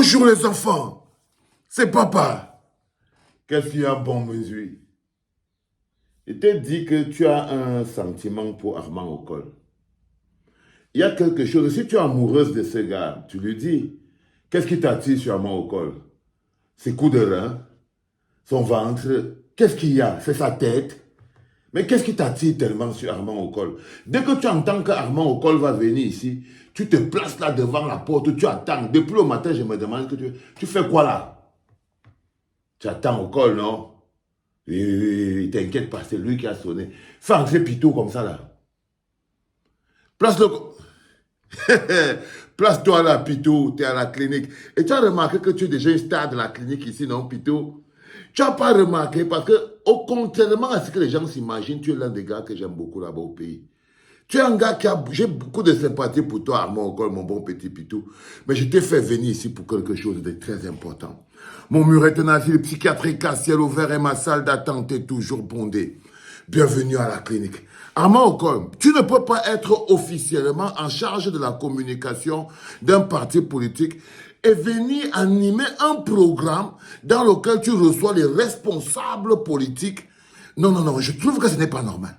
Bonjour les enfants, c'est papa. Qu'est-ce qu'il y a bon mesure? Je t'ai dit que tu as un sentiment pour Armand Okol. Il y a quelque chose, si tu es amoureuse de ce gars, tu lui dis, qu'est-ce qui t'attire sur Armand Okol? Ses coups de rein, son ventre, qu'est-ce qu'il y a? C'est sa tête. Mais qu'est-ce qui t'attire tellement sur Armand Okol? Dès que tu entends que Armand Okol va venir ici, tu te places là devant la porte, tu attends. Depuis le matin, je me demande que tu fais quoi là? Tu attends Okol, non? Et t'inquiète pas, c'est lui qui a sonné. Fais entrer Pitou comme ça là. Place-le. Place-toi là, Pitou, tu es à la clinique. Et tu as remarqué que tu es déjà une star de la clinique ici, non, Pitou? Tu n'as pas remarqué parce que, au contrairement à ce que les gens s'imaginent, tu es l'un des gars que j'aime beaucoup là-bas au pays. Tu es un gars qui a... J'ai beaucoup de sympathie pour toi, Armand Okol, mon bon petit Pitou. Mais je t'ai fait venir ici pour quelque chose de très important. Mon muret est un asile psychiatrique à ciel ouvert et ma salle d'attente est toujours bondée. Bienvenue à la clinique. Armand Okol, tu ne peux pas être officiellement en charge de la communication d'un parti politique et venir animer un programme dans lequel tu reçois les responsables politiques. Non, non, non, je trouve que ce n'est pas normal.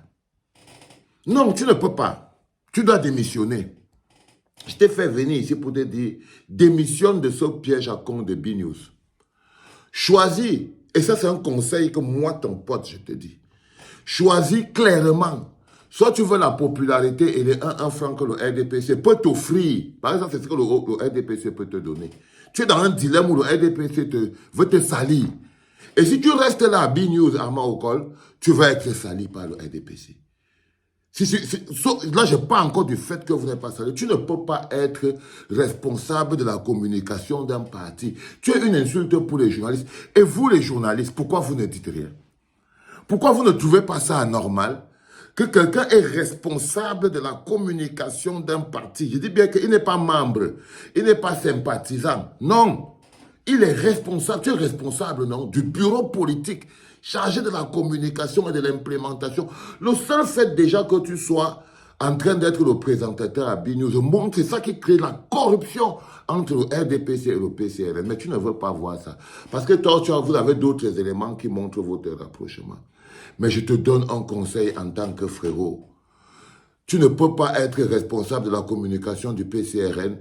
Non, tu ne peux pas. Tu dois démissionner. Je t'ai fait venir ici pour te dire, démissionne de ce piège à con de B-News. Choisis, et ça c'est un conseil que moi, ton pote, je te dis. Choisis clairement. Soit tu veux la popularité et les 1 franc que le RDPC peut t'offrir. Par exemple, c'est ce que le RDPC peut te donner. Tu es dans un dilemme où le RDPC veut te salir. Et si tu restes là à B-News, Armand Okol, tu vas être sali par le RDPC. Là, je parle encore du fait que vous n'êtes pas sali. Tu ne peux pas être responsable de la communication d'un parti. Tu es une insulte pour les journalistes. Et vous, les journalistes, pourquoi vous ne dites rien? Pourquoi vous ne trouvez pas ça anormal que quelqu'un est responsable de la communication d'un parti? Je dis bien qu'il n'est pas membre, il n'est pas sympathisant. Non, il est responsable, tu es responsable, non, du bureau politique chargé de la communication et de l'implémentation. Le seul fait déjà que tu sois en train d'être le présentateur à B-News montre, c'est ça qui crée la corruption entre le RDPC et le PCRN. Mais tu ne veux pas voir ça. Parce que toi, vous avez d'autres éléments qui montrent votre rapprochement. Mais je te donne un conseil en tant que frérot. Tu ne peux pas être responsable de la communication du PCRN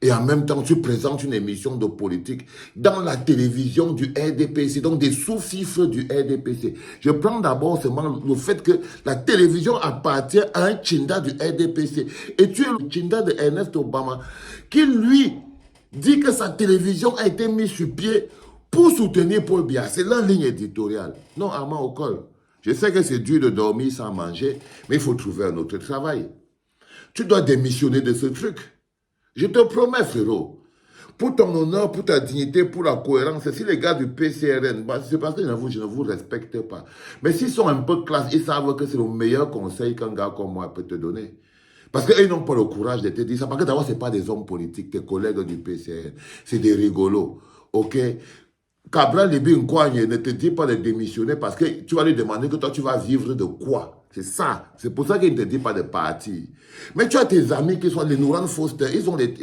et en même temps, tu présentes une émission de politique dans la télévision du RDPC, donc des sous-fifres du RDPC. Je prends d'abord seulement le fait que la télévision appartient à un Tchinda du RDPC. Et tu es le Tchinda de Ernest Obama, qui lui dit que sa télévision a été mise sur pied pour soutenir Paul Biya. C'est la ligne éditoriale. Non, Armand Okol. Je sais que c'est dur de dormir sans manger, mais il faut trouver un autre travail. Tu dois démissionner de ce truc. Je te promets, frérot. Pour ton honneur, pour ta dignité, pour la cohérence, si les gars du PCRN, c'est parce que je ne vous respecte pas. Mais s'ils sont un peu classe, ils savent que c'est le meilleur conseil qu'un gars comme moi peut te donner. Parce qu'ils n'ont pas le courage de te dire ça. Parce que d'abord, ce n'est pas des hommes politiques, tes collègues du PCRN. C'est des rigolos. OK? Cabral Libi Nkouagne ne te dit pas de démissionner parce que tu vas lui demander que toi, tu vas vivre de quoi? C'est ça. C'est pour ça qu'il ne te dit pas de partir. Mais tu as tes amis qui sont les Nouran Foster, ils ont des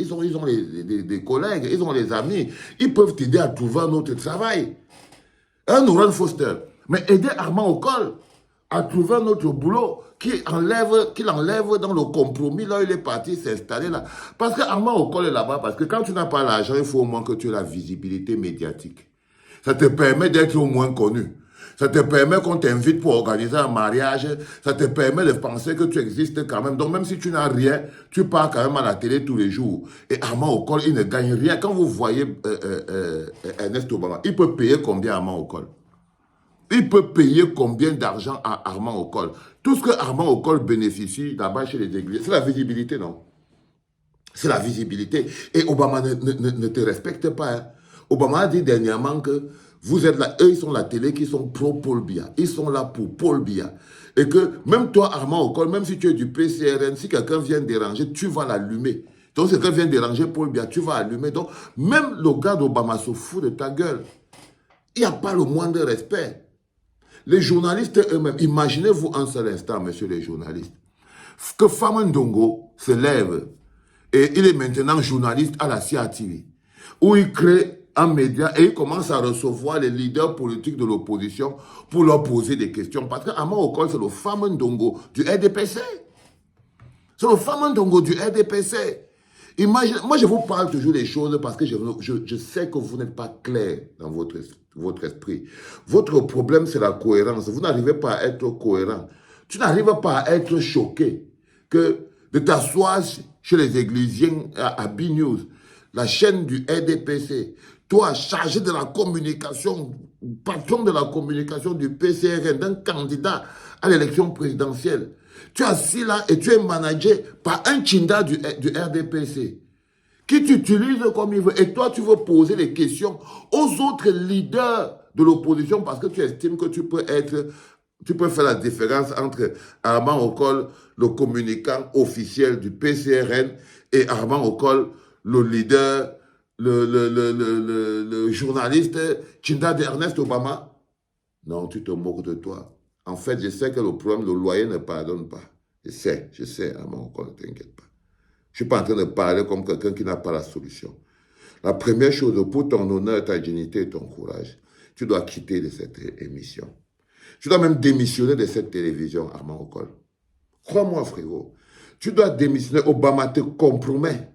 collègues, ils ont les amis. Ils peuvent t'aider à trouver un autre travail. Un Nouran Foster. Mais aider Armand Okol à trouver un autre boulot qu'il enlève dans le compromis. Là, il est parti s'installer là. Parce que Armand Okol est là-bas. Parce que quand tu n'as pas l'argent, il faut au moins que tu aies la visibilité médiatique. Ça te permet d'être au moins connu. Ça te permet qu'on t'invite pour organiser un mariage. Ça te permet de penser que tu existes quand même. Donc même si tu n'as rien, tu pars quand même à la télé tous les jours. Et Armand Okol, il ne gagne rien. Quand vous voyez Ernest Obama, il peut payer combien à Armand Okol? Il peut payer combien d'argent à Armand Okol? Tout ce que Armand Okol bénéficie là-bas chez les églises, c'est la visibilité, non? C'est la visibilité. Et Obama ne te respecte pas. Hein. Obama a dit dernièrement que vous êtes là, eux ils sont la télé qui sont pro-Paul Biya. Ils sont là pour Paul Biya. Et que même toi, Armand Okol, même si tu es du PCRN, si quelqu'un vient déranger, tu vas l'allumer. Donc si quelqu'un vient déranger Paul Biya, tu vas allumer. Donc même le gars d'Obama se fout de ta gueule. Il n'y a pas le moindre respect. Les journalistes eux-mêmes, imaginez-vous un seul instant, messieurs les journalistes, que Famandongo se lève et il est maintenant journaliste à la CIATV. où il crée un média et il commence à recevoir les leaders politiques de l'opposition pour leur poser des questions. Parce qu'Ama Okol, c'est le fameux Ndongo du RDPC. C'est le fameux Ndongo du RDPC. Imagine, moi, je vous parle toujours des choses parce que je sais que vous n'êtes pas clair dans votre esprit. Votre problème, c'est la cohérence. Vous n'arrivez pas à être cohérent. Tu n'arrives pas à être choqué que de t'asseoir chez les Églisiens à B-News, la chaîne du RDPC, toi, chargé de la communication, patron de la communication du PCRN, d'un candidat à l'élection présidentielle. Tu es assis là et tu es managé par un Chinda du RDPC qui t'utilise comme il veut. Et toi, tu veux poser des questions aux autres leaders de l'opposition parce que tu estimes que tu peux faire la différence entre Armand Okol, le communicant officiel du PCRN, et Armand Okol, le leader, le journaliste Chinda de Ernest Obama. Non, tu te moques de toi. En fait, je sais que le problème, le loyer ne pardonne pas. Je sais, Armand Okol, ne t'inquiète pas. Je ne suis pas en train de parler comme quelqu'un qui n'a pas la solution. La première chose, pour ton honneur, ta dignité et ton courage, tu dois quitter de cette émission. Tu dois même démissionner de cette télévision, Armand Okol. Crois-moi, frérot. Tu dois démissionner. Obama te compromet.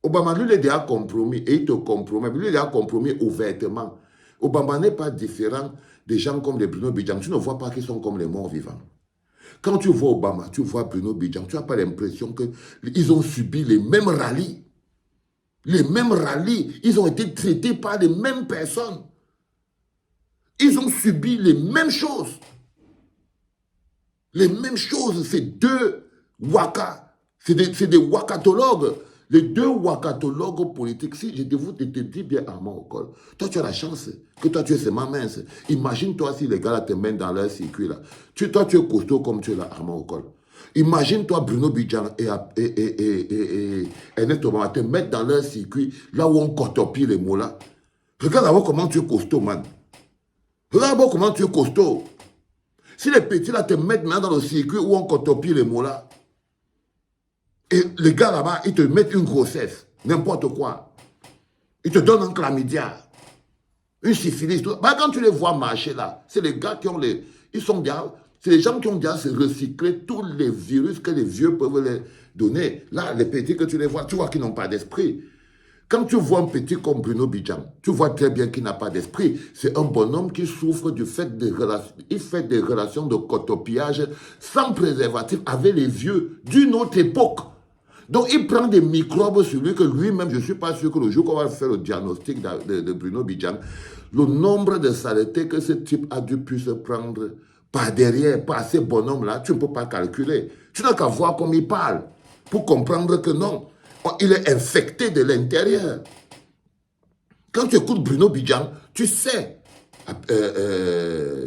Obama, lui, il est déjà compromis et il te compromet. Lui, il est déjà compromis ouvertement. Obama n'est pas différent des gens comme les Bruno Bidjang. Tu ne vois pas qu'ils sont comme les morts vivants. Quand tu vois Obama, tu vois Bruno Bidjang, tu n'as pas l'impression qu'ils ont subi les mêmes rallyes. Les mêmes rallyes. Ils ont été traités par les mêmes personnes. Ils ont subi les mêmes choses. Les mêmes choses. C'est deux waka. C'est des wakatologues. Les deux wakatologues politiques. Si je te dis bien, Armand Okol, toi tu as la chance que toi tu es seulement mince. Imagine-toi si les gars là te mènent dans leur circuit là. Toi tu es costaud comme tu es là, Armand Okol. Imagine-toi Bruno Bidjang et Ernest Obama te mettre dans leur circuit là où on cotopie les mots là. Regarde d'abord comment tu es costaud, man. Regarde d'abord comment tu es costaud. Si les petits là te mettent maintenant dans le circuit où on cotopie les mots là, et les gars là-bas, ils te mettent une grossesse, n'importe quoi. Ils te donnent un chlamydia, une syphilis. Bah, quand tu les vois marcher là, c'est les gars qui ont les... C'est les gens qui ont déjà recyclé tous les virus que les vieux peuvent les donner. Là, les petits que tu les vois, tu vois qu'ils n'ont pas d'esprit. Quand tu vois un petit comme Bruno Bidjang, tu vois très bien qu'il n'a pas d'esprit. C'est un bonhomme qui souffre du fait des relations. Il fait des relations de cotopiage sans préservatif avec les vieux d'une autre époque. Donc, il prend des microbes sur lui que lui-même, je ne suis pas sûr que le jour qu'on va faire le diagnostic de Bruno Bidjang, le nombre de saletés que ce type a dû se prendre par derrière, par ces bonhommes-là, tu ne peux pas calculer. Tu n'as qu'à voir comme il parle pour comprendre que non, il est infecté de l'intérieur. Quand tu écoutes Bruno Bidjang, tu sais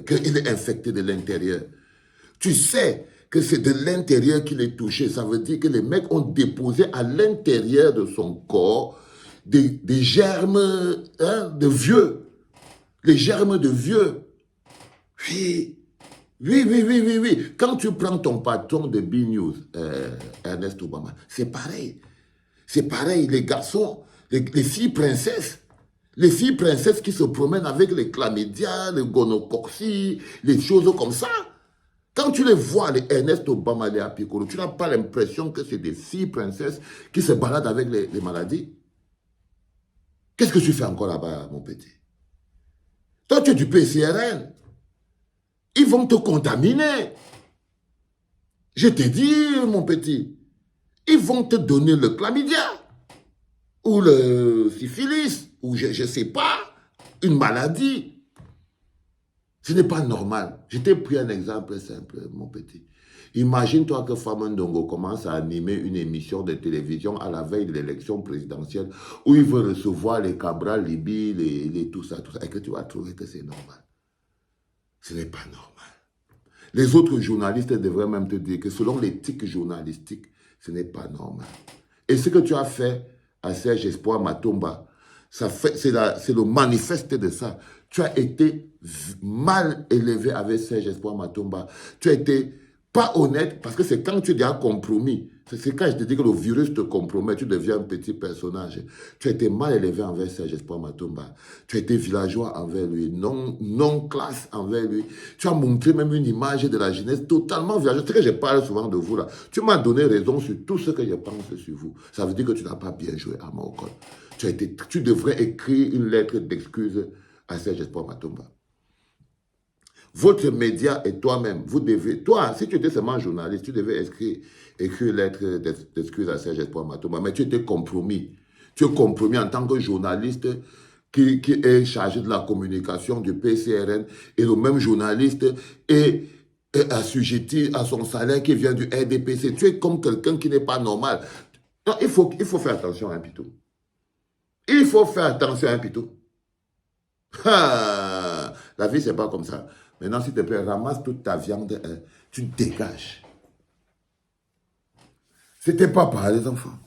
qu'il est infecté de l'intérieur. Tu sais que c'est de l'intérieur qu'il est touché. Ça veut dire que les mecs ont déposé à l'intérieur de son corps des germes de vieux. Les germes de vieux. Oui. Quand tu prends ton patron de B-News, Ernest Obama, c'est pareil. C'est pareil, les garçons, les filles princesses. Les filles princesses qui se promènent avec les chlamydia, les gonocoxies, les choses comme ça. Quand tu les vois, les Ernest Obama, les Apicolo, tu n'as pas l'impression que c'est des filles princesses qui se baladent avec les maladies. Qu'est-ce que tu fais encore là-bas, mon petit? Toi, tu es du PCRN. Ils vont te contaminer. Je t'ai dit, mon petit, ils vont te donner le chlamydia, ou le syphilis, ou je ne sais pas, une maladie. Ce n'est pas normal. Je t'ai pris un exemple simple, mon petit. Imagine-toi que Fama Ndongo commence à animer une émission de télévision à la veille de l'élection présidentielle où il veut recevoir les Cabral, Libye, tout ça, et que tu vas trouver que c'est normal. Ce n'est pas normal. Les autres journalistes devraient même te dire que selon l'éthique journalistique, ce n'est pas normal. Et ce que tu as fait à Serge Espoir Matomba, c'est le manifeste de ça. Tu as été mal élevé avec Serge Espoir Matomba. Tu as été pas honnête parce que c'est quand tu es déjà compromis C'est quand je te dis que le virus te compromet, tu deviens un petit personnage. Tu as été mal élevé envers Serge Espoir Matomba. Tu as été villageois envers lui, non classe envers lui. Tu as montré même une image de la jeunesse totalement villageoise. C'est que je parle souvent de vous là. Tu m'as donné raison sur tout ce que je pense sur vous. Ça veut dire que tu n'as pas bien joué à Maokol. Tu devrais écrire une lettre d'excuse à Serge Espoir Matomba. Votre média et toi-même, vous devez, toi, si tu étais seulement journaliste, tu devais écrire une lettre d'excuse à Serge Espoir Matomba, mais tu étais compromis. Tu es compromis en tant que journaliste qui est chargé de la communication du PCRN et le même journaliste est assujetti à son salaire qui vient du RDPC. Tu es comme quelqu'un qui n'est pas normal. Non, il faut faire attention à un pitou. Il faut faire attention à un pitou. La vie, c'est pas comme ça. Maintenant, s'il te plaît, ramasse toute ta viande, tu dégages. C'était pas par les enfants.